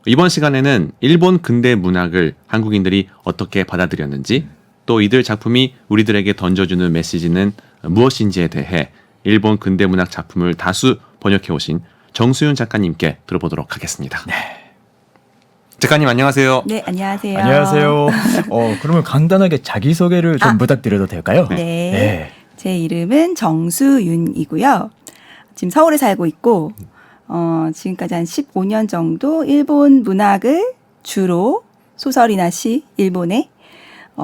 이번 시간에는 일본 근대 문학을 한국인들이 어떻게 받아들였는지, 또 이들 작품이 우리들에게 던져주는 메시지는 무엇인지에 대해 일본 근대 문학 작품을 다수 번역해 오신 정수윤 작가님께 들어보도록 하겠습니다. 네. 작가님 안녕하세요. 네, 안녕하세요. 안녕하세요. 그러면 간단하게 자기소개를 좀 부탁드려도 될까요? 네. 제 이름은 정수윤이고요. 지금 서울에 살고 있고 지금까지 한 15년 정도 일본 문학을 주로 소설이나 시, 일본에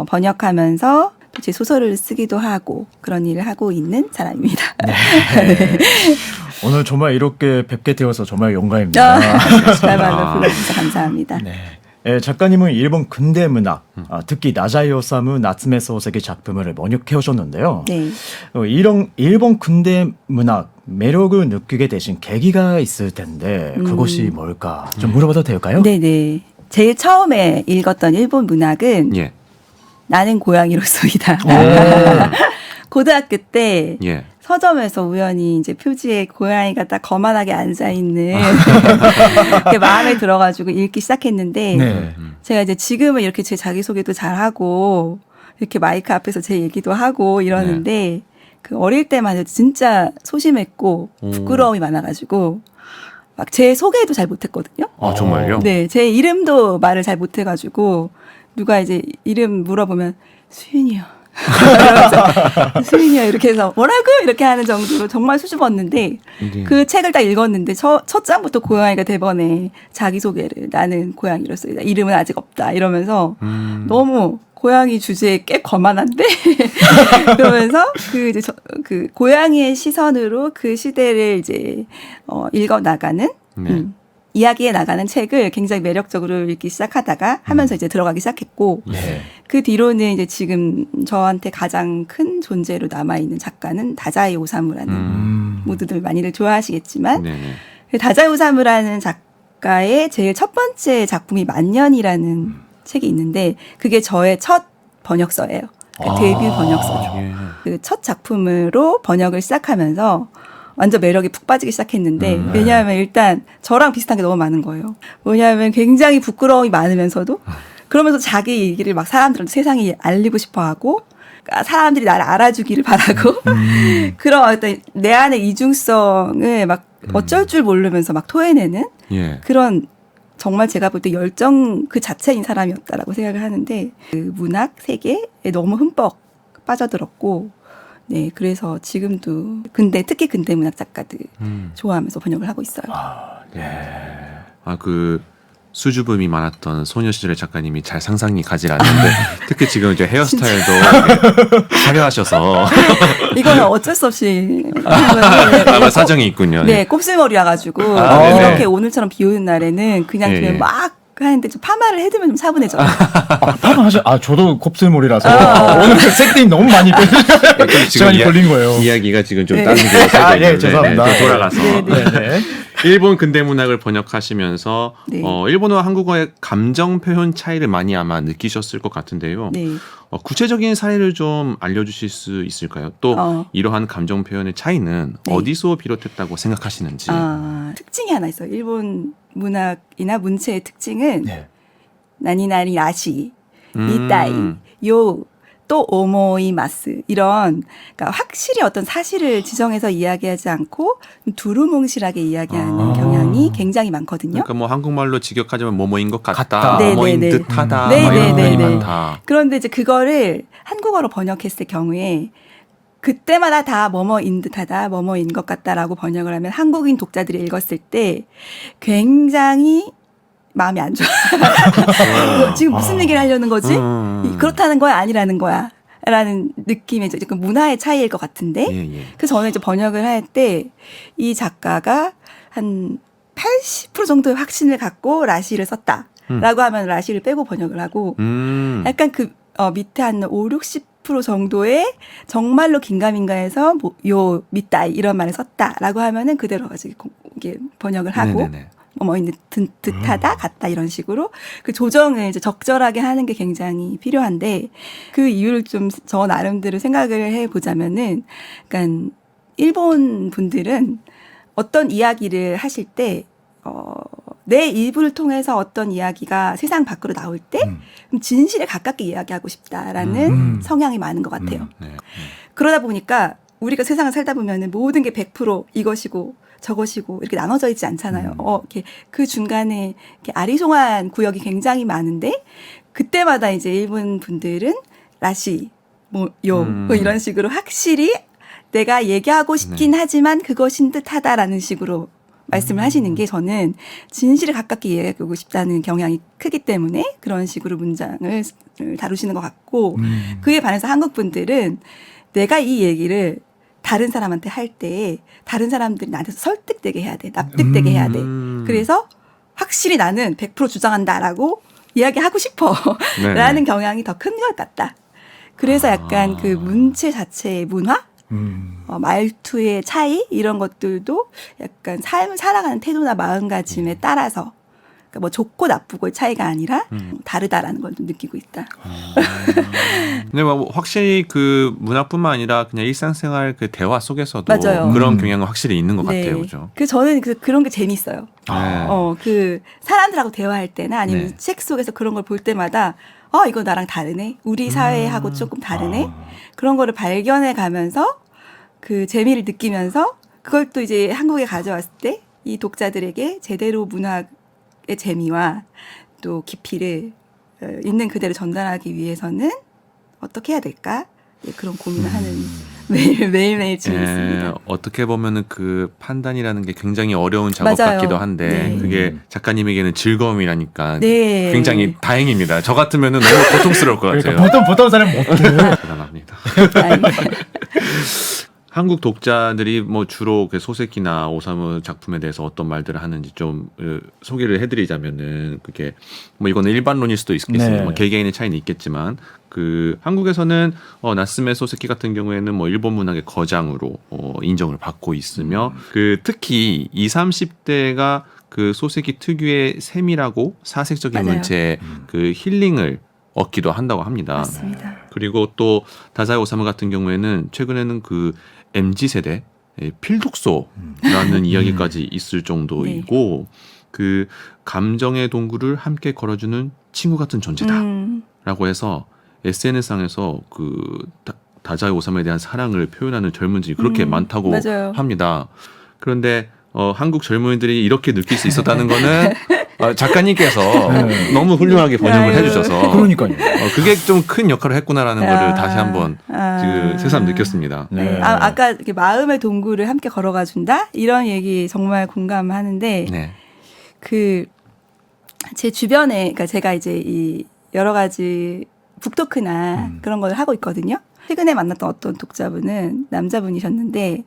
번역하면서 제 소설을 쓰기도 하고 그런 일을 하고 있는 사람입니다. 네. 오늘 정말 이렇게 뵙게 되어서 정말 영광입니다. 말로 불러주셔서 감사합니다. 네. 작가님은 일본 근대 문학, 특히 나자이 오사무 나츠메 소세기 작품을 번역해 오셨는데요. 네. 이런 일본 근대 문학 매력을 느끼게 되신 계기가 있을 텐데 그것이 뭘까 좀 물어봐도 될까요? 네네. 제일 처음에 읽었던 일본 문학은 예. 나는 고양이로서이다. 고등학교 때 예. 서점에서 우연히 이제 표지에 고양이가 딱 거만하게 앉아 있는 게 마음에 들어가지고 읽기 시작했는데 네. 제가 이제 지금은 이렇게 제 자기소개도 잘 하고 이렇게 마이크 앞에서 제 얘기도 하고 이러는데 그 어릴 때만 해도 진짜 소심했고 부끄러움이 많아가지고 막 제 소개도 잘 못했거든요. 아, 정말요? 네, 제 이름도 말을 잘 못해가지고 누가 이제 이름 물어보면 수윤이요. 수윤이요 이렇게 해서 뭐라고 이렇게 하는 정도로 정말 수줍었는데 그 책을 딱 읽었는데 첫 장부터 고양이가 대번에 자기소개를 나는 고양이로서 이름은 아직 없다 이러면서 너무 고양이 주제에 꽤 거만한데 그러면서 그 고양이의 시선으로 그 시대를 이제 읽어 나가는 이야기에 나가는 책을 굉장히 매력적으로 읽기 시작하다가 하면서 이제 들어가기 시작했고 그 뒤로는 이제 지금 저한테 가장 큰 존재로 남아있는 작가는 다자이 오사무라는 모두들 많이들 좋아하시겠지만 다자이 오사무라는 작가의 제일 첫 번째 작품이 만년이라는 책이 있는데 그게 저의 첫 번역서예요. 데뷔 번역서죠. 그 첫 작품으로 번역을 시작하면서 완전 매력이 푹 빠지기 시작했는데 왜냐하면 일단 저랑 비슷한 게 너무 많은 거예요. 뭐냐면 굉장히 부끄러움이 많으면서도 그러면서 자기 얘기를 막 사람들한테 세상에 알리고 싶어하고 사람들이 나를 알아주기를 바라고 그런 어떤 내 안의 이중성을 막 어쩔 줄 모르면서 막 토해내는 그런 정말 제가 볼 때 열정 그 자체인 사람이었다라고 생각을 하는데 그 문학 세계에 너무 흠뻑 빠져들었고 네, 그래서 지금도 특히 근대 문학 작가들 좋아하면서 번역을 하고 있어요. 그 수줍음이 많았던 소녀 시절의 작가님이 잘 상상이 가지 않는데 특히 지금 이제 헤어스타일도 화려하셔서 이거는 어쩔 수 없이 아마 사정이 있군요. 네, 곱슬머리라 가지고 이렇게 오늘처럼 비 오는 날에는 그냥 막 하는데 좀 파마를 해두면 좀 차분해져요. 파마하죠. 저도 곱슬머리라서 오늘 세팅 너무 많이 시간이 걸린 거예요. 이야기가 지금 좀 다른 길로 살고 있는데 죄송합니다. 돌아가서 일본 근대 문학을 번역하시면서 일본어와 한국어의 감정 표현 차이를 많이 아마 느끼셨을 것 같은데요. 구체적인 사례를 좀 알려주실 수 있을까요? 또 이러한 감정 표현의 차이는 어디서 비롯했다고 생각하시는지. 특징이 하나 있어요. 일본 문학이나 문체의 특징은 나니나니 라시, 미타이, 요, 또 오모이마스 이런 그러니까 확실히 어떤 사실을 지정해서 이야기하지 않고 두루뭉실하게 이야기하는 경향이 굉장히 많거든요. 그러니까 뭐 한국말로 직역하자면 뭐뭐인 것 같다, 네네네. 뭐뭐인 듯하다, 이런 표현이 많다. 그런데 이제 그거를 한국어로 번역했을 경우에 그때마다 다 뭐뭐인 듯하다, 뭐뭐인 것 같다라고 번역을 하면 한국인 독자들이 읽었을 때 굉장히 마음이 안 좋아. 지금 무슨 얘기를 하려는 거지? 그렇다는 거야? 아니라는 거야? 라는 느낌의 그 문화의 차이일 것 같은데. 그래서 저는 이제 번역을 할 때 이 작가가 한 80% 정도의 확신을 갖고 라시를 썼다라고 하면 라시를 빼고 번역을 하고 약간 밑에 한 5, 60% 정도의 정말로 긴가민가해서 요 밑다이 이런 말을 썼다라고 하면은 그대로 가지고 이게 번역을 하고 뭐인 듯하다 같다 이런 식으로 그 조정을 이제 적절하게 하는 게 굉장히 필요한데 그 이유를 좀 저 나름대로 생각을 해보자면은 그러니까 일본 분들은 어떤 이야기를 하실 때 내 입을 통해서 어떤 이야기가 세상 밖으로 나올 때 그럼 진실에 가깝게 이야기하고 싶다라는 성향이 많은 것 같아요. 네. 그러다 보니까 우리가 세상을 살다 보면은 모든 게 100% 이것이고 저것이고 이렇게 나눠져 있지 않잖아요. 이렇게 그 중간에 이렇게 아리송한 구역이 굉장히 많은데 그때마다 이제 일본 분들은 라시, 뭐 이런 식으로 확실히 내가 얘기하고 싶긴 하지만 그것인 듯하다라는 식으로 말씀을 하시는 게 저는 진실에 가깝게 이야기하고 싶다는 경향이 크기 때문에 그런 식으로 문장을 다루시는 것 같고 그에 반해서 한국 분들은 내가 이 얘기를 다른 사람한테 할 때 다른 사람들이 나한테 설득되게 해야 돼. 납득되게 해야 돼. 그래서 확실히 나는 100% 주장한다라고 이야기하고 싶어. 라는 경향이 더 큰 것 같다. 그래서 약간 그 문체 자체의 문화? 말투의 차이? 이런 것들도 약간 삶을 살아가는 태도나 마음가짐에 따라서 그러니까 뭐 좋고 나쁘고의 차이가 아니라 다르다라는 걸 좀 느끼고 있다. 근데 뭐 확실히 그 문화뿐만 아니라 그냥 일상생활 그 대화 속에서도 맞아요. 그런 경향은 확실히 있는 것 같아요, 그죠? 그 저는 그런 게 재밌어요. 네. 그 사람들하고 대화할 때나 아니면 네. 책 속에서 그런 걸 볼 때마다 이거 나랑 다르네. 우리 사회하고 조금 다르네. 그런 거를 발견해 가면서 그 재미를 느끼면서 그걸 또 이제 한국에 가져왔을 때 이 독자들에게 제대로 문학의 재미와 또 깊이를 있는 그대로 전달하기 위해서는 어떻게 해야 될까? 네, 그런 고민을 하는 매일매일 중이있습니다. 예, 어떻게 보면은 그 판단이라는 게 굉장히 어려운 작업 맞아요. 같기도 한데 네. 그게 작가님에게는 즐거움이라니까 네. 굉장히 다행입니다. 저 같으면은 너무 고통스러울 것 같아요. 그러니까 보통 사람 못해. 대단합니다. 아니, 한국 독자들이 뭐 주로 그 소세키나 오사무 작품에 대해서 어떤 말들을 하는지 좀 소개를 해드리자면은 그게 뭐 이거는 일반론일 수도 있겠습니다. 네. 뭐 개개인의 차이는 있겠지만 그 한국에서는 나스메 소세키 같은 경우에는 뭐 일본 문학의 거장으로 인정을 받고 있으며 그 특히 20, 30대가 그 소세키 특유의 세밀하고 사색적인 맞아요. 문체의 그 힐링을 얻기도 한다고 합니다. 맞습니다. 그리고 또 다자이 오사무 같은 경우에는 최근에는 그 MZ세대 필독소라는 이야기까지 있을 정도이고 그 감정의 동굴을 함께 걸어주는 친구 같은 존재다라고 해서 SNS상에서 그 다자이 오사무에 대한 사랑을 표현하는 젊은이들이 그렇게 많다고 맞아요. 합니다. 그런데 한국 젊은이들이 이렇게 느낄 수 있었다는 거는 작가님께서 너무 훌륭하게 번역을 아유. 해주셔서 그러니까요. 그게 좀 큰 역할을 했구나라는 거를 다시 한번 아. 새삼 느꼈습니다. 네. 네. 아까 이렇게 마음의 동굴을 함께 걸어가 준다 이런 얘기 정말 공감하는데 네. 그 제 주변에 그러니까 제가 이제 이 여러 가지 북토크나 그런 걸 하고 있거든요. 최근에 만났던 어떤 독자분은 남자분이셨는데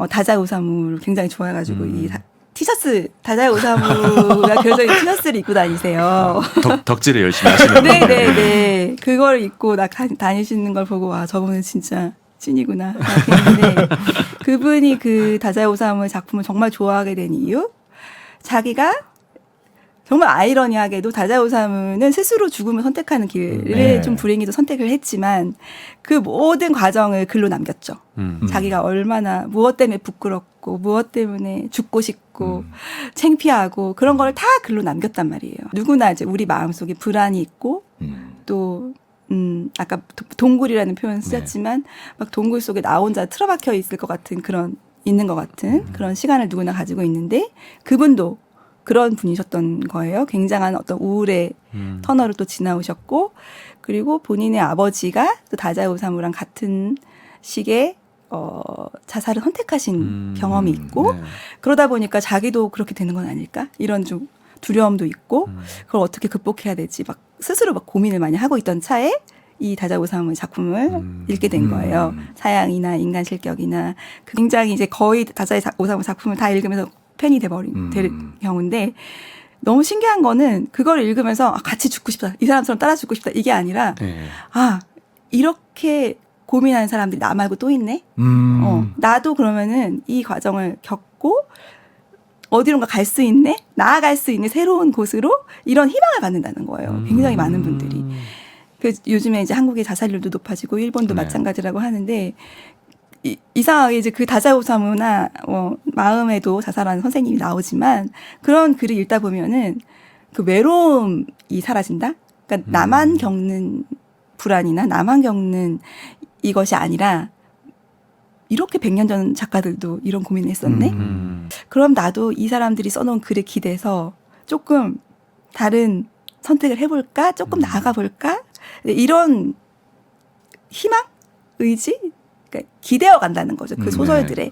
다자이 오사무를 굉장히 좋아해가지고 이 티셔츠 다자이 오사무가 그려져 있는 티셔츠를 입고 다니세요. 덕질을 열심히 하시는 네네네. 그걸 입고 다니시는 걸 보고 와 저분은 진짜 찐이구나 생각했는데 그분이 그 다자이 오사무의 작품을 정말 좋아하게 된 이유 자기가 정말 아이러니하게도 다자이 오사무는 스스로 죽음을 선택하는 길을 네. 좀 불행히도 선택을 했지만 그 모든 과정을 글로 남겼죠. 자기가 얼마나 무엇 때문에 부끄럽고 무엇 때문에 죽고 싶고 창피하고 그런 걸 다 글로 남겼단 말이에요. 누구나 이제 우리 마음속에 불안이 있고 또 아까 동굴이라는 표현 쓰셨지만 막 동굴 속에 나 혼자 틀어박혀 있을 것 같은 있는 것 같은 그런 시간을 누구나 가지고 있는데 그분도 그런 분이셨던 거예요. 굉장한 어떤 우울의 터널을 또 지나오셨고 그리고 본인의 아버지가 또 다자이 오사무랑 같은 시기에 자살을 선택하신 경험이 있고 네. 그러다 보니까 자기도 그렇게 되는 건 아닐까? 이런 좀 두려움도 있고 그걸 어떻게 극복해야 될지 막 스스로 막 고민을 많이 하고 있던 차에 이 다자이 오사무의 작품을 읽게 된 거예요. 사양이나 인간 실격이나 굉장히 이제 거의 다자이 오사무 작품을 다 읽으면서 팬이 될 경우인데 너무 신기한 거는 그걸 읽으면서 같이 죽고 싶다. 이 사람처럼 따라 죽고 싶다. 이게 아니라 네. 이렇게 고민하는 사람들이 나 말고 또 있네. 나도 그러면은 이 과정을 겪고 어디론가 갈 수 있네. 나아갈 수 있는 새로운 곳으로 이런 희망을 갖는다는 거예요. 굉장히 많은 분들이. 요즘에 이제 한국의 자살률도 높아지고 일본도 네. 마찬가지라고 하는데 이상하게 이제 그 다자오사무나 마음에도 자살하는 선생님이 나오지만 그런 글을 읽다 보면은 그 외로움이 사라진다. 그러니까 나만 겪는 불안이나 나만 겪는 이것이 아니라 이렇게 100년 전 작가들도 이런 고민을 했었네. 그럼 나도 이 사람들이 써놓은 글에 기대서 조금 다른 선택을 해볼까? 조금 나아가 볼까? 이런 희망? 의지? 그러니까 기대어 간다는 거죠. 그 소설들에. 네.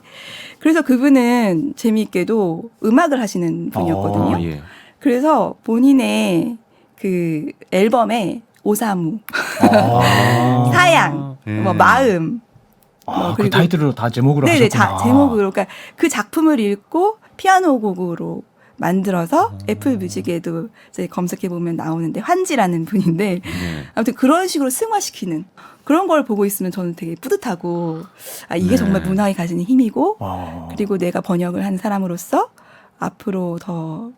그래서 그분은 재미있게도 음악을 하시는 분이었거든요. 예. 그래서 본인의 그 앨범에 오사무, 사양, 뭐 마음, 그 그리고 타이틀로 다 제목으로 네네, 하셨구나. 제목으로. 그러니까 그 작품을 읽고 피아노 곡으로 만들어서 애플 뮤직에도 이제 검색해 보면 나오는데 환지라는 분인데 네. 아무튼 그런 식으로 승화시키는 그런 걸 보고 있으면 저는 되게 뿌듯하고 이게 네. 정말 문학이 가지는 힘이고 와. 그리고 내가 번역을 한 사람으로서 앞으로 더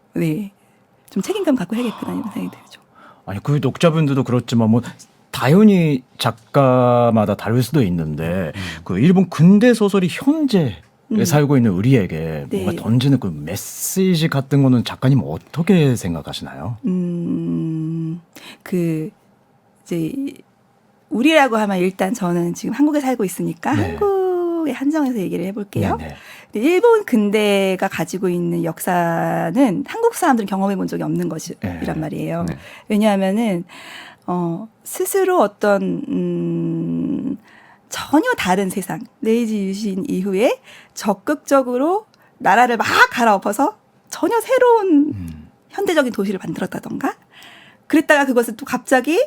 좀 책임감 갖고 해야겠구나 이런 생각이 들죠. 아니 그 독자분들도 그렇지만 뭐 당연히 작가마다 다를 수도 있는데 그 일본 근대 소설이 현재 살고 있는 우리에게 네. 뭔가 던지는 그 메시지 같은 거는 작가님 어떻게 생각하시나요? 그 이제 우리라고 하면 일단 저는 지금 한국에 살고 있으니까 네. 한국에 한정해서 얘기를 해볼게요. 네네. 근데 일본 근대가 가지고 있는 역사는 한국 사람들은 경험해 본 적이 없는 것이란 말이에요. 네. 왜냐하면은 스스로 어떤 전혀 다른 세상 메이지 유신 이후에 적극적으로 나라를 막 갈아엎어서 전혀 새로운 현대적인 도시를 만들었다던가 그랬다가 그것을 또 갑자기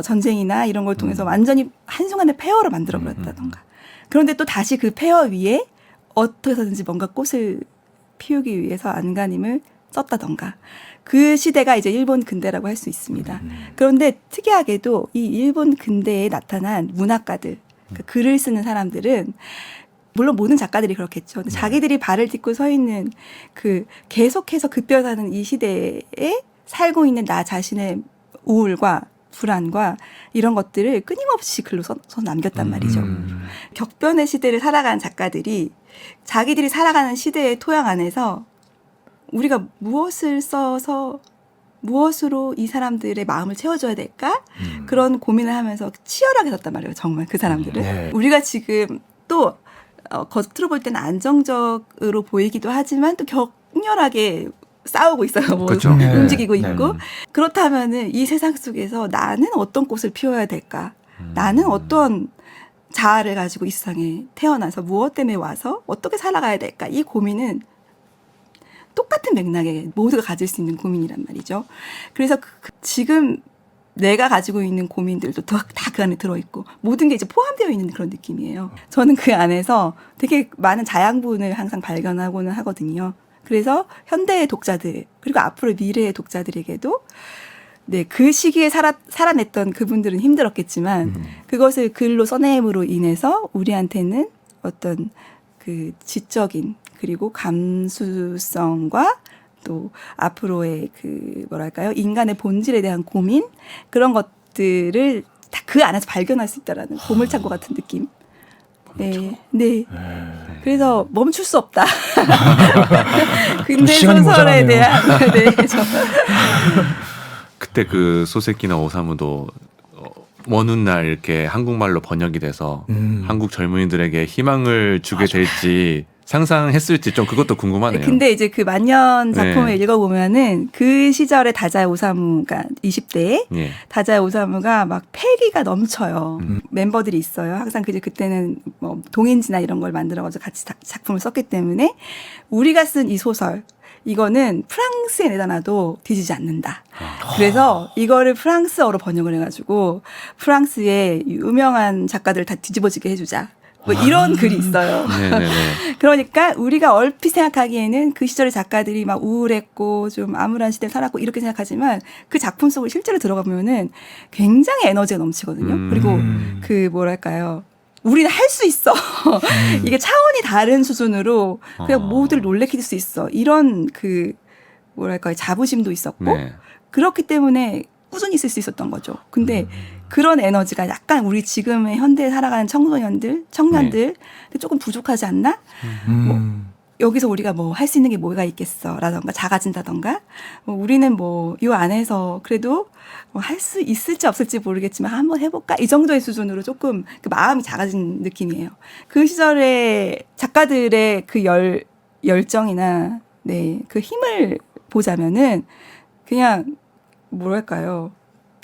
전쟁이나 이런 걸 통해서 완전히 한순간에 폐허로 만들어 버렸다던가 그런데 또 다시 그 폐허 위에 어떻게 해서든지 뭔가 꽃을 피우기 위해서 안간힘을 썼다던가 그 시대가 이제 일본 근대라고 할 수 있습니다. 그런데 특이하게도 이 일본 근대에 나타난 문학가들, 그 글을 쓰는 사람들은 물론 모든 작가들이 그렇겠죠. 근데 자기들이 발을 딛고 서 있는 그 계속해서 급변하는 이 시대에 살고 있는 나 자신의 우울과 불안과 이런 것들을 끊임없이 글로 써서 남겼단 말이죠. 격변의 시대를 살아가는 작가들이 자기들이 살아가는 시대의 토양 안에서 우리가 무엇을 써서 무엇으로 이 사람들의 마음을 채워줘야 될까? 그런 고민을 하면서 치열하게 썼단 말이에요. 정말 그 사람들은. 네. 우리가 지금 또 겉으로 볼 때는 안정적으로 보이기도 하지만 또 격렬하게 싸우고 있어요. 뭐 그렇죠. 네. 움직이고 네. 있고. 그렇다면은 이 세상 속에서 나는 어떤 꽃을 피워야 될까? 나는 어떤 자아를 가지고 이 세상에 태어나서 무엇 때문에 와서 어떻게 살아가야 될까? 이 고민은 똑같은 맥락에 모두가 가질 수 있는 고민이란 말이죠. 그래서 지금 내가 가지고 있는 고민들도 다 그 안에 들어있고 모든 게 이제 포함되어 있는 그런 느낌이에요. 저는 그 안에서 되게 많은 자양분을 항상 발견하고는 하거든요. 그래서 현대의 독자들 그리고 앞으로 미래의 독자들에게도 그 시기에 살아냈던 그분들은 힘들었겠지만 그것을 글로 써냄으로 인해서 우리한테는 어떤 그 지적인 그리고 감수성과 또 앞으로의 그 뭐랄까요 인간의 본질에 대한 고민 그런 것들을 다 그 안에서 발견할 수 있다라는 보물창고 같은 느낌. 네. 그래서 멈출 수 없다. 근대 시간이 소설에 모자라네요. 대한 그때 그 소세키나 오사무도 먼 훗날 이렇게 한국말로 번역이 돼서 한국 젊은이들에게 희망을 주게 될지 상상했을지 좀 그것도 궁금하네요. 근데 이제 그 만년 작품을 네. 읽어보면은 그 시절에 다자야 오사무가 20대에 예. 다자야 오사무가 막 패기가 넘쳐요. 멤버들이 있어요. 항상 그때는 뭐 동인지나 이런 걸 만들어가지고 같이 작품을 썼기 때문에 우리가 쓴 이 소설 이거는 프랑스에 내다 놔도 뒤지지 않는다. 그래서 이거를 프랑스어로 번역을 해가지고 프랑스의 유명한 작가들 다 뒤집어지게 해주자. 뭐 이런 글이 있어요. 네네네. 그러니까 우리가 얼핏 생각하기에는 그 시절의 작가들이 막 우울했고 좀 암울한 시대를 살았고 이렇게 생각하지만 그 작품 속을 실제로 들어가면은 굉장히 에너지가 넘치거든요. 그리고 그 뭐랄까요. 우리는 할 수 있어. 이게 차원이 다른 수준으로 그냥 모두를 놀래킬 수 있어. 이런 그 뭐랄까요. 자부심도 있었고 네. 그렇기 때문에 꾸준히 있을 수 있었던 거죠. 근데 그런 에너지가 약간 우리 지금의 현대에 살아가는 청소년들, 청년들 조금 부족하지 않나? 뭐 여기서 우리가 뭐 할 수 있는 게 뭐가 있겠어라던가 작아진다던가 우리는 뭐 이 안에서 그래도 뭐 할 수 있을지 없을지 모르겠지만 한번 해볼까 이 정도의 수준으로 조금 그 마음이 작아진 느낌이에요. 그 시절에 작가들의 그 열정이나 네, 그 힘을 보자면은 그냥 뭐랄까요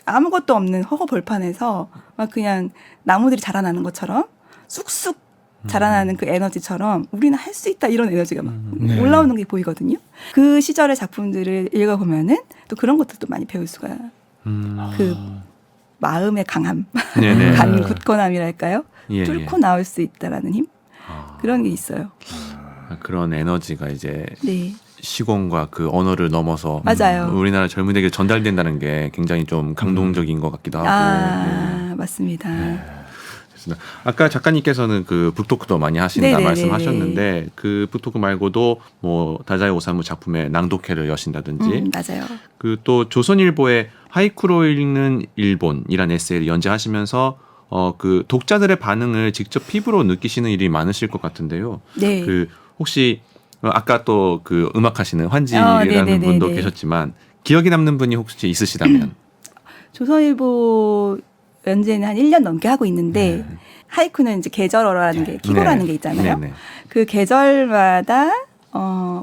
아무것도 없는 허허 벌판에서 막 그냥 나무들이 자라나는 것처럼 쑥쑥 자라나는 그 에너지처럼 우리는 할 수 있다 이런 에너지가 막 네. 올라오는 게 보이거든요. 그 시절의 작품들을 읽어보면은 또 그런 것들도 많이 배울 수가 그 마음의 강함, 네네. 간 굳건함이랄까요? 예, 뚫고 예. 나올 수 있다라는 힘 그런 게 있어요. 그런 에너지가 이제 네, 시공과 그 언어를 넘어서 맞아요. 우리나라 젊은이에게 전달된다는 게 굉장히 좀 감동적인 것 같기도 하고. 네. 맞습니다. 그렇습니다. 아까 작가님께서는 그 북토크도 많이 하신다 네네네네. 말씀하셨는데 그 북토크 말고도 뭐 다자이 오사무 작품의 낭독회를 여신다든지 맞아요. 그 또 조선일보의 하이쿠로 읽는 일본이라는 에세이를 연재하시면서 그 독자들의 반응을 직접 피부로 느끼시는 일이 많으실 것 같은데요. 네. 그 혹시 아까 또 그 음악하시는 환지라는 네네네네. 분도 계셨지만 기억에 남는 분이 혹시 있으시다면 조선일보 연재는 한 1년 넘게 하고 있는데 하이쿠는 이제 계절어라는 게 키고라는 게 있잖아요. 네네. 그 계절마다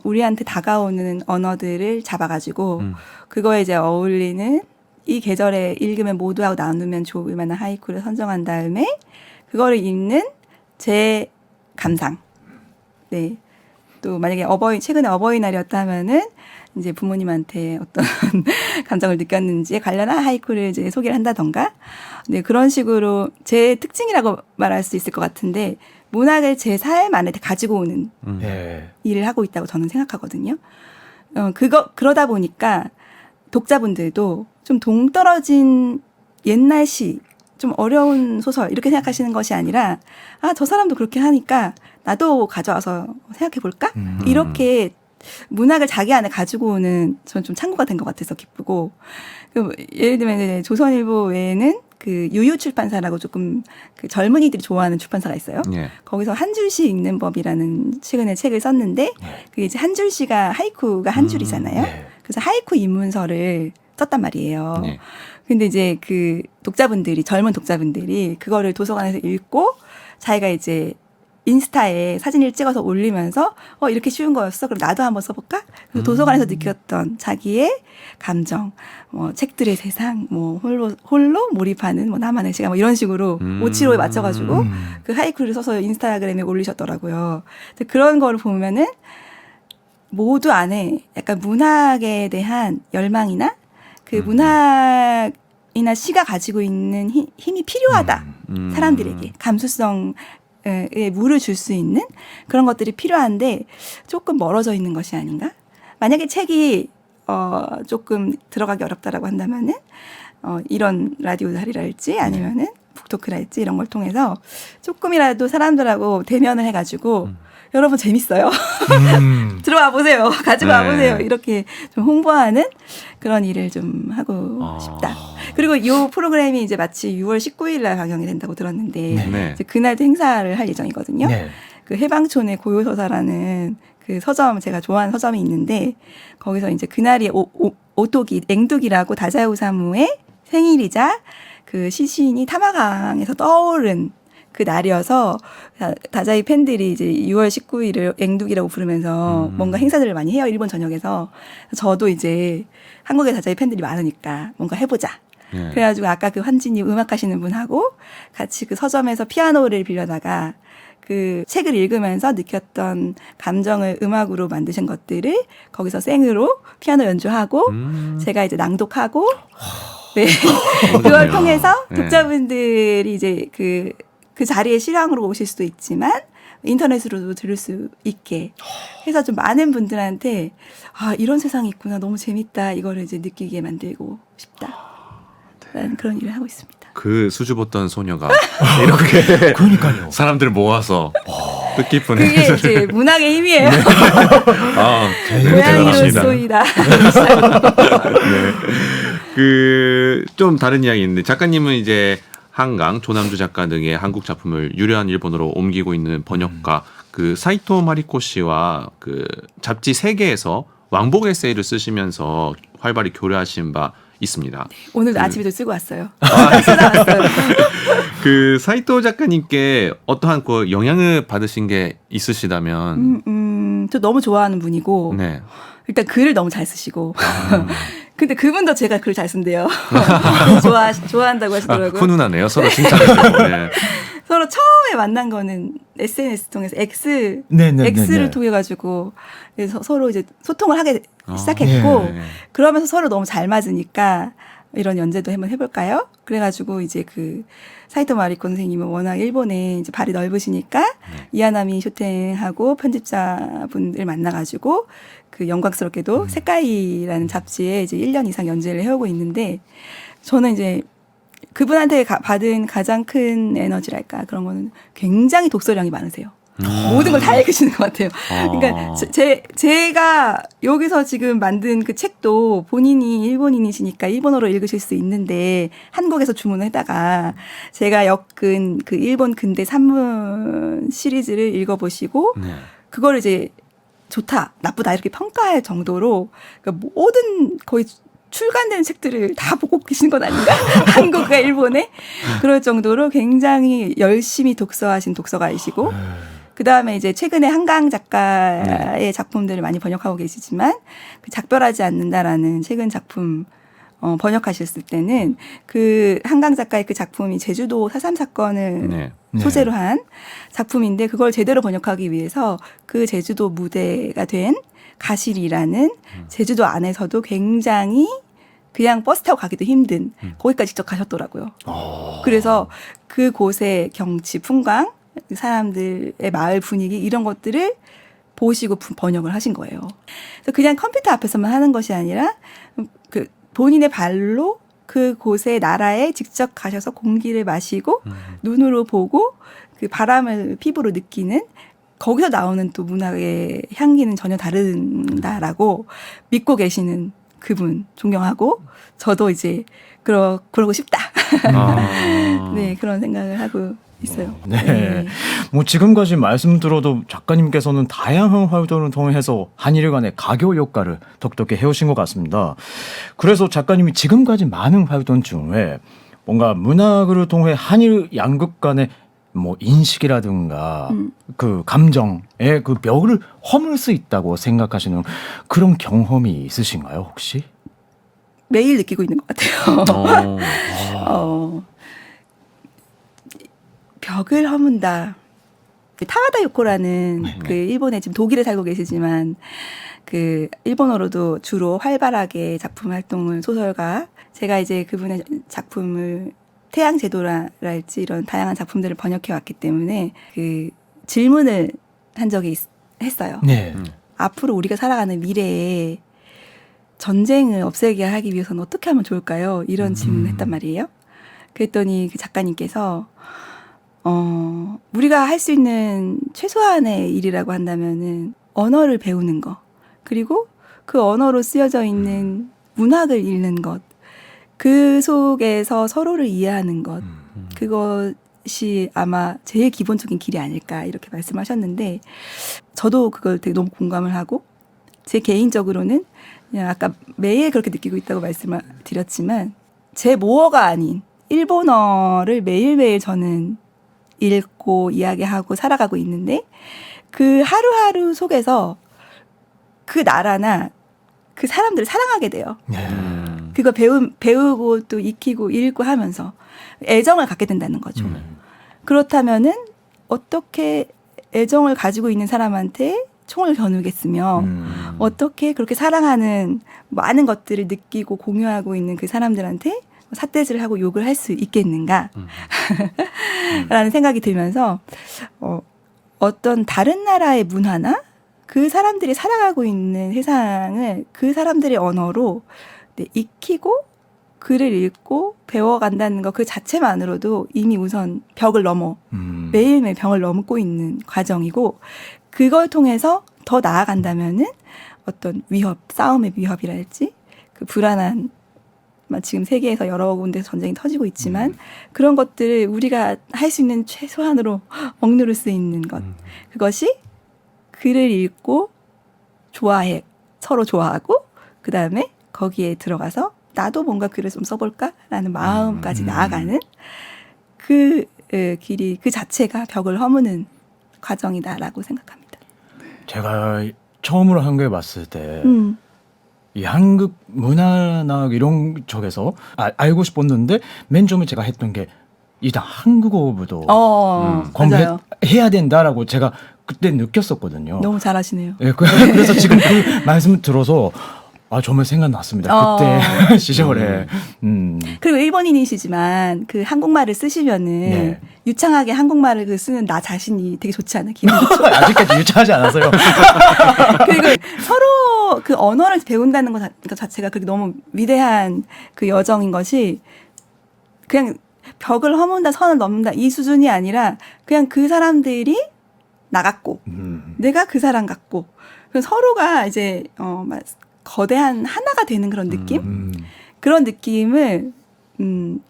우리한테 다가오는 언어들을 잡아가지고 그거에 이제 어울리는 이 계절에 읽으면 모두하고 나누면 좋을 만한 하이쿠를 선정한 다음에 그거를 읽는 제 감상. 네. 또 만약에 최근에 어버이날이었다 하면은 이제 부모님한테 어떤 감정을 느꼈는지에 관련한 하이쿠를 이제 소개를 한다던가, 네, 그런 식으로 제 특징이라고 말할 수 있을 것 같은데 문학을 제 삶 안에 가지고 오는 예. 일을 하고 있다고 저는 생각하거든요. 그러다 보니까 독자분들도 좀 동떨어진 옛날 시, 좀 어려운 소설 이렇게 생각하시는 것이 아니라 저 사람도 그렇게 하니까 나도 가져와서 생각해 볼까? 이렇게 문학을 자기 안에 가지고 오는 전 좀 창구가 된 것 같아서 기쁘고 예를 들면 이제 조선일보 외에는 그 유유 출판사라고 조금 그 젊은이들이 좋아하는 출판사가 있어요. 예. 거기서 한 줄씩 읽는 법이라는 최근에 책을 썼는데 그게 이제 한 줄씩가 하이쿠가 한 줄이잖아요. 네. 그래서 하이쿠 입문서를 썼단 말이에요. 예. 근데 이제 그 젊은 독자분들이 그거를 도서관에서 읽고 자기가 이제 인스타에 사진을 찍어서 올리면서 이렇게 쉬운 거였어? 그럼 나도 한번 써볼까? 그래서 도서관에서 느꼈던 자기의 감정, 뭐 책들의 세상, 뭐 홀로 몰입하는 뭐 나만의 시간 뭐 이런 식으로 575에 맞춰가지고 그 하이쿠를 써서 인스타그램에 올리셨더라고요. 그런 거를 보면은 모두 안에 약간 문학에 대한 열망이나 그 문학이나 시가 가지고 있는 힘이 필요하다. 사람들에게 감수성 에 물을 줄 수 있는 그런 것들이 필요한데 조금 멀어져 있는 것이 아닌가? 만약에 책이 조금 들어가기 어렵다라고 한다면은 이런 라디오다리랄지 아니면은 북토크랄지 이런 걸 통해서 조금이라도 사람들하고 대면을 해가지고 여러분 재밌어요. 들어와 보세요. 가지고 와 보세요. 이렇게 좀 홍보하는 그런 일을 좀 하고 싶다. 그리고 이 프로그램이 이제 마치 6월 19일 날 방영이 된다고 들었는데 네. 이제 그날도 행사를 할 예정이거든요. 네. 그 해방촌의 고요서사라는 그 서점 제가 좋아하는 서점이 있는데 거기서 이제 그날이 오토기 앵두기라고 다자이 오사무의 생일이자 그 시신이 타마강에서 떠오른 그 날이어서 다자이 팬들이 이제 6월 19일을 앵두기라고 부르면서 뭔가 행사들을 많이 해요. 일본 전역에서. 저도 이제 한국에 다자이 팬들이 많으니까 뭔가 해보자. 예. 그래가지고 아까 그 환진님 음악하시는 분하고 같이 그 서점에서 피아노를 빌려다가 그 책을 읽으면서 느꼈던 감정을 음악으로 만드신 것들을 거기서 생으로 피아노 연주하고 제가 이제 낭독하고 네. 그걸 통해서 독자분들이 이제 그 자리에 실황으로 오실 수도 있지만 인터넷으로도 들을 수 있게 해서 좀 많은 분들한테 이런 세상이 있구나 너무 재밌다 이거를 이제 느끼게 만들고 싶다라는 그런 일을 하고 있습니다. 그 수줍었던 소녀가 이렇게 그러니까요. 사람들을 모아서 뜻깊은 그게 이제 문학의 힘이에요. 대단하십니다. 고양이로소이다. 그 좀 다른 이야기인데 작가님은 이제 한강, 조남주 작가 등의 한국 작품을 유려한 일본어로 옮기고 있는 번역가 그 사이토 마리코 씨와 그 잡지 세계에서 왕복 에세이를 쓰시면서 활발히 교류하신 바 있습니다. 오늘도 아침에도 쓰고 왔어요. 써나왔어요. 그 사이토 작가님께 어떠한 그 영향을 받으신 게 있으시다면 저 너무 좋아하는 분이고 네. 일단 글을 너무 잘 쓰시고 근데 그분도 제가 글 잘 쓴대요. 좋아한다고 하시더라고요. 훈훈하네요. 서로 칭찬해주고. 네. 서로 처음에 만난 거는 SNS 통해서 네네네네. X를 통해 가지고 그래서 서로 이제 소통을 하게 시작했고 네. 그러면서 서로 너무 잘 맞으니까 이런 연재도 한번 해볼까요? 그래가지고 이제 그 사이토 마리코 선생님은 워낙 일본에 이제 발이 넓으시니까 이하나미 쇼텐하고 편집자분들 만나가지고 그 영광스럽게도 세카이라는 잡지에 이제 1년 이상 연재를 해오고 있는데 저는 이제 그분한테 받은 가장 큰 에너지랄까 그런 거는 굉장히 독서량이 많으세요. 모든 걸 다 읽으시는 것 같아요. 그러니까 제가 여기서 지금 만든 그 책도 본인이 일본인이시니까 일본어로 읽으실 수 있는데 한국에서 주문을 했다가 제가 엮은 그 일본 근대 산문 시리즈를 읽어보시고 네. 그걸 이제 좋다, 나쁘다 이렇게 평가할 정도로 그러니까 모든 거의 출간된 책들을 다 보고 계신 건 아닌가? 한국과 일본에 그럴 정도로 굉장히 열심히 독서하신 독서가이시고 그 다음에 이제 최근에 한강 작가의 작품들을 많이 번역하고 계시지만 그 작별하지 않는다라는 최근 작품 번역하셨을 때는 그 한강 작가의 그 작품이 제주도 4.3 사건을 네. 소재로 한 작품인데 그걸 제대로 번역하기 위해서 그 제주도 무대가 된 가실이라는 제주도 안에서도 굉장히 그냥 버스 타고 가기도 힘든 거기까지 직접 가셨더라고요. 그래서 그곳의 경치, 풍광, 사람들의 마을 분위기 이런 것들을 보시고 번역을 하신 거예요. 그래서 그냥 컴퓨터 앞에서만 하는 것이 아니라 그 본인의 발로 그곳의 나라에 직접 가셔서 공기를 마시고 눈으로 보고 그 바람을 피부로 느끼는 거기서 나오는 또 문학의 향기는 전혀 다르다라고 믿고 계시는 그분 존경하고 저도 이제 그러고 싶다. 네, 그런 생각을 하고 있어요. 네. 뭐 지금까지 말씀 들어도 작가님께서는 다양한 활동을 통해서 한일 간의 가교 효과를 톡톡히 해오신 것 같습니다. 그래서 작가님이 지금까지 많은 활동 중에 뭔가 문학을 통해 한일 양국 간의 뭐 인식이라든가 그 감정의 그 벽을 허물 수 있다고 생각하시는 그런 경험이 있으신가요, 혹시? 매일 느끼고 있는 것 같아요. 벽을 허문다. 타와다 요코라는 그 일본에 지금 독일에 살고 계시지만 그 일본어로도 주로 활발하게 작품 활동을 소설가 제가 이제 그분의 작품을 태양 제도랄지 이런 다양한 작품들을 번역해 왔기 때문에 그 질문을 한 적이 했어요. 네. 앞으로 우리가 살아가는 미래에 전쟁을 없애게 하기 위해서는 어떻게 하면 좋을까요? 이런 질문을 했단 말이에요. 그랬더니 그 작가님께서 우리가 할 수 있는 최소한의 일이라고 한다면은 언어를 배우는 거 그리고 그 언어로 쓰여져 있는 문학을 읽는 것 그 속에서 서로를 이해하는 것 그것이 아마 제일 기본적인 길이 아닐까 이렇게 말씀하셨는데 저도 그걸 되게 너무 공감을 하고 제 개인적으로는 그냥 아까 매일 그렇게 느끼고 있다고 말씀을 드렸지만 제 모어가 아닌 일본어를 매일매일 저는 읽고 이야기하고 살아가고 있는데 그 하루하루 속에서 그 나라나 그 사람들을 사랑하게 돼요. 그거 배우고 또 익히고 읽고 하면서 애정을 갖게 된다는 거죠. 그렇다면은 어떻게 애정을 가지고 있는 사람한테 총을 겨누겠으며 어떻게 그렇게 사랑하는 많은 것들을 느끼고 공유하고 있는 그 사람들한테 삿대질을 하고 욕을 할 수 있겠는가 라는 생각이 들면서 어떤 다른 나라의 문화나 그 사람들이 살아가고 있는 세상을 그 사람들의 언어로 익히고 글을 읽고 배워간다는 것 그 자체만으로도 이미 우선 벽을 넘어 매일매일 벽을 넘고 있는 과정이고 그걸 통해서 더 나아간다면은 어떤 위협, 싸움의 위협이랄지 그 불안한 지금 세계에서 여러 군데서 전쟁이 터지고 있지만 그런 것들을 우리가 할 수 있는 최소한으로 억누를 수 있는 것. 그것이 글을 읽고 좋아해. 서로 좋아하고 그다음에 거기에 들어가서 나도 뭔가 글을 좀 써볼까라는 마음까지 나아가는 그 길이 그 자체가 벽을 허무는 과정이다라고 생각합니다. 제가 처음으로 한국에 왔을 때 음. 이 한국 문화나 이런 쪽에서 알고 싶었는데 맨 처음에 제가 했던 게 일단 한국어부터 맞아요. 공부해야 된다라고 제가 그때 느꼈었거든요. 너무 잘하시네요. 예, 그래서 지금 그 말씀 들어서 정말 생각났습니다. 그때 시절에. 그리고 일본인이시지만 그 한국말을 쓰시면은 네. 유창하게 한국말을 그 쓰는 나 자신이 되게 좋지 않아요? 기분 좋죠? 아직까지 유창하지 않아서요. 그리고 서로 그 언어를 배운다는 것 자체가 그게 너무 위대한 그 여정인 것이 그냥 벽을 허문다, 선을 넘는다 이 수준이 아니라 그냥 그 사람들이 나 같고 내가 그 사람 같고 서로가 이제 거대한 하나가 되는 그런 느낌? 그런 느낌을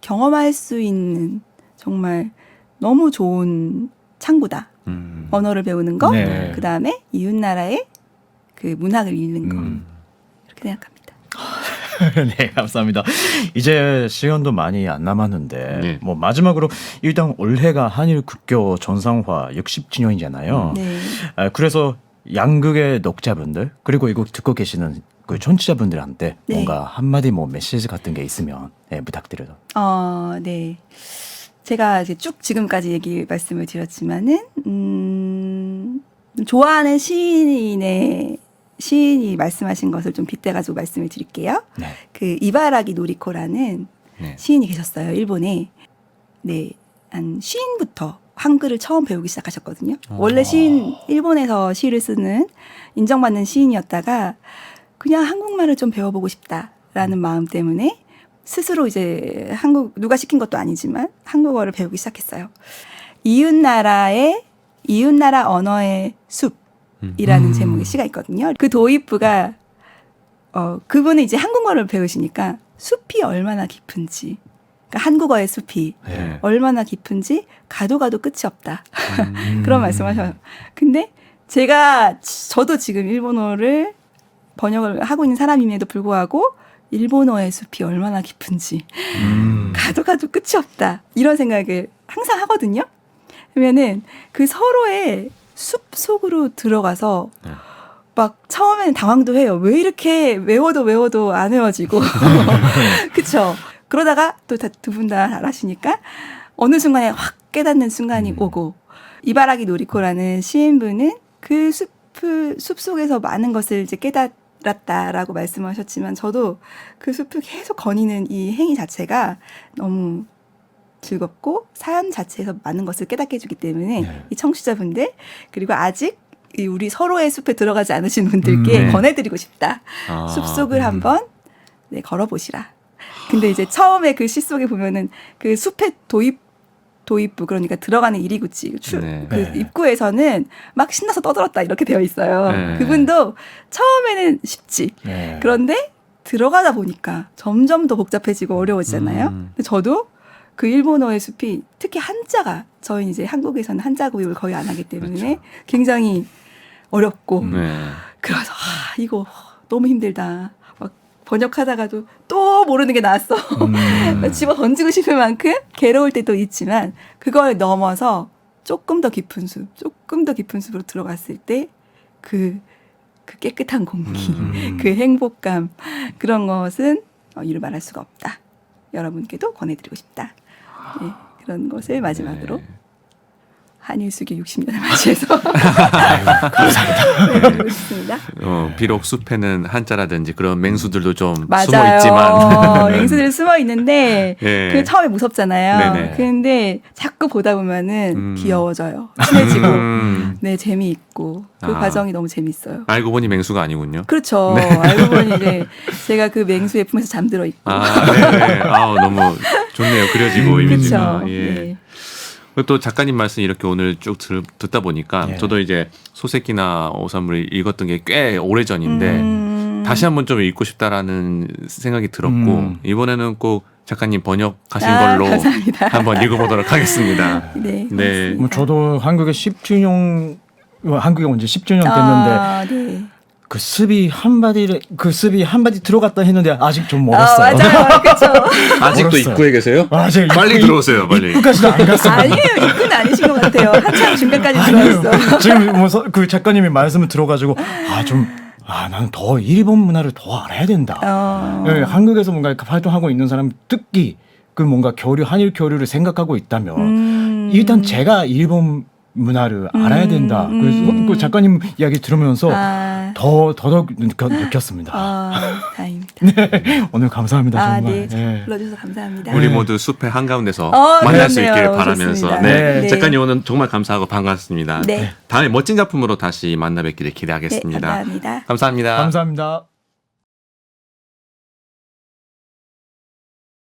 경험할 수 있는 정말 너무 좋은 창구다. 언어를 배우는 거, 네. 그 다음에 이웃 나라의 그 문학을 읽는 거 이렇게 생각합니다. 네, 감사합니다. 이제 시간도 많이 안 남았는데 네. 뭐 마지막으로 일단 올해가 한일 국교 정상화 60주년이잖아요. 네. 그래서 양극의 독자분들 그리고 이거 듣고 계시는 그 청취자분들한테 네. 뭔가 한마디 뭐 메시지 같은 게 있으면 부탁드려요. 네. 제가 이제 쭉 지금까지 말씀을 드렸지만은 좋아하는 시인이 말씀하신 것을 좀 빗대가지고 말씀을 드릴게요. 네. 그 이바라기 노리코라는 네. 시인이 계셨어요. 일본에. 네. 한 시인부터 한글을 처음 배우기 시작하셨거든요. 원래 일본에서 시를 쓰는 인정받는 시인이었다가 그냥 한국말을 좀 배워보고 싶다라는 마음 때문에 스스로 이제 누가 시킨 것도 아니지만 한국어를 배우기 시작했어요. 이웃나라 언어의 숲이라는 제목의 시가 있거든요. 그 도입부가 그분은 이제 한국어를 배우시니까 숲이 얼마나 깊은지, 그러니까 한국어의 숲이 네. 얼마나 깊은지 가도 끝이 없다. 그런 말씀하셔요. 근데 저도 지금 일본어를 번역을 하고 있는 사람임에도 불구하고 일본어의 숲이 얼마나 깊은지 가도 끝이 없다. 이런 생각을 항상 하거든요. 그러면은 그 서로의 숲 속으로 들어가서 네. 막 처음에는 당황도 해요. 왜 이렇게 외워도 안 외워지고. 그쵸? 그러다가 또 두 분 다 잘하시니까 어느 순간에 확 깨닫는 순간이 오고 이바라기 노리코라는 시인분은 그 숲 속에서 많은 것을 이제 깨달았다라고 말씀하셨지만 저도 그 숲을 계속 거니는 이 행위 자체가 너무 즐겁고 사연 자체에서 많은 것을 깨닫게 해주기 때문에 네. 이 청취자분들 그리고 아직 우리 서로의 숲에 들어가지 않으신 분들께 네. 권해드리고 싶다. 숲속을 한번 걸어보시라. 근데 이제 처음에 그 시 속에 보면은 그 숲의 도입부 그러니까 들어가는 이리구치 네. 그 네. 입구에서는 막 신나서 떠들었다 이렇게 되어 있어요. 네. 그분도 처음에는 쉽지. 네. 그런데 들어가다 보니까 점점 더 복잡해지고 어려워지잖아요. 근데 저도 그 일본어의 숲이 특히 한자가 저희 이제 한국에서는 한자 교육을 거의 안 하기 때문에 그렇죠. 굉장히 어렵고 네. 그래서 이거 너무 힘들다. 막 번역하다가도 또 모르는 게 나왔어. 집어 던지고 싶을 만큼 괴로울 때도 있지만 그걸 넘어서 조금 더 깊은 숲으로 들어갔을 때 그 깨끗한 공기, 그 행복감 그런 것은 이루 말할 수가 없다. 여러분께도 권해드리고 싶다. 네, 그런 것을 마지막으로 네. 한일수교 60년을 맞이해서 감사합니다. 네, 싶습니다. 비록 숲에는 한자라든지 그런 맹수들도 좀 맞아요. 숨어 있지만 맹수들 숨어 있는데 예. 그 처음에 무섭잖아요. 네네. 근데 자꾸 보다 보면은 귀여워져요. 친해지고 네 재미있고 그 과정이 너무 재밌어요. 알고 보니 맹수가 아니군요. 그렇죠. 알고 보니 이제 제가 그 맹수의 품에서 잠들어 있고. 네. 너무 좋네요. 그려지고 이미지가. 그렇죠. 예. 네. 그리고 또 작가님 말씀 이렇게 오늘 쭉 듣다 보니까 예. 저도 이제 소세기나 오삼을 읽었던 게 꽤 오래 전인데 다시 한번 좀 읽고 싶다라는 생각이 들었고 이번에는 꼭 작가님 번역하신 걸로 감사합니다. 한번 읽어보도록 하겠습니다. 네. 네. 뭐 저도 한국에 10주년 한국에 온 지 10주년 됐는데 아, 네. 그 습이 한마디 들어갔다 했는데 아직 좀 멀었어요. 맞아요. 그렇죠. 아직도 멀었어요. 입구에 계세요? 아직 빨리 입구, 들어오세요, 빨리. 입구까지도 안 갔어요. 아니에요. 입구는 아니신 것 같아요. 한참 중간까지 들어있어. 지금 그 작가님이 말씀을 들어가지고 나는 더 일본 문화를 더 알아야 된다. 예, 한국에서 뭔가 활동하고 있는 사람 특히 그 뭔가 한일 교류를 생각하고 있다면 일단 제가 일본 문화를 알아야 된다. 그래서 그 작가님 이야기 들으면서 더더욱 느꼈습니다. 다행입니다. 네, 오늘 감사합니다. 정말. 네. 불러주셔서 감사합니다. 우리 모두 숲의 한가운데서 네. 만날 수 그렇네요. 있길 바라면서 좋습니다. 네. 네. 작가님 오늘 정말 감사하고 반갑습니다. 네. 다음에 멋진 작품으로 다시 만나 뵙기를 네, 기대하겠습니다. 감사합니다. 감사합니다. 감사합니다.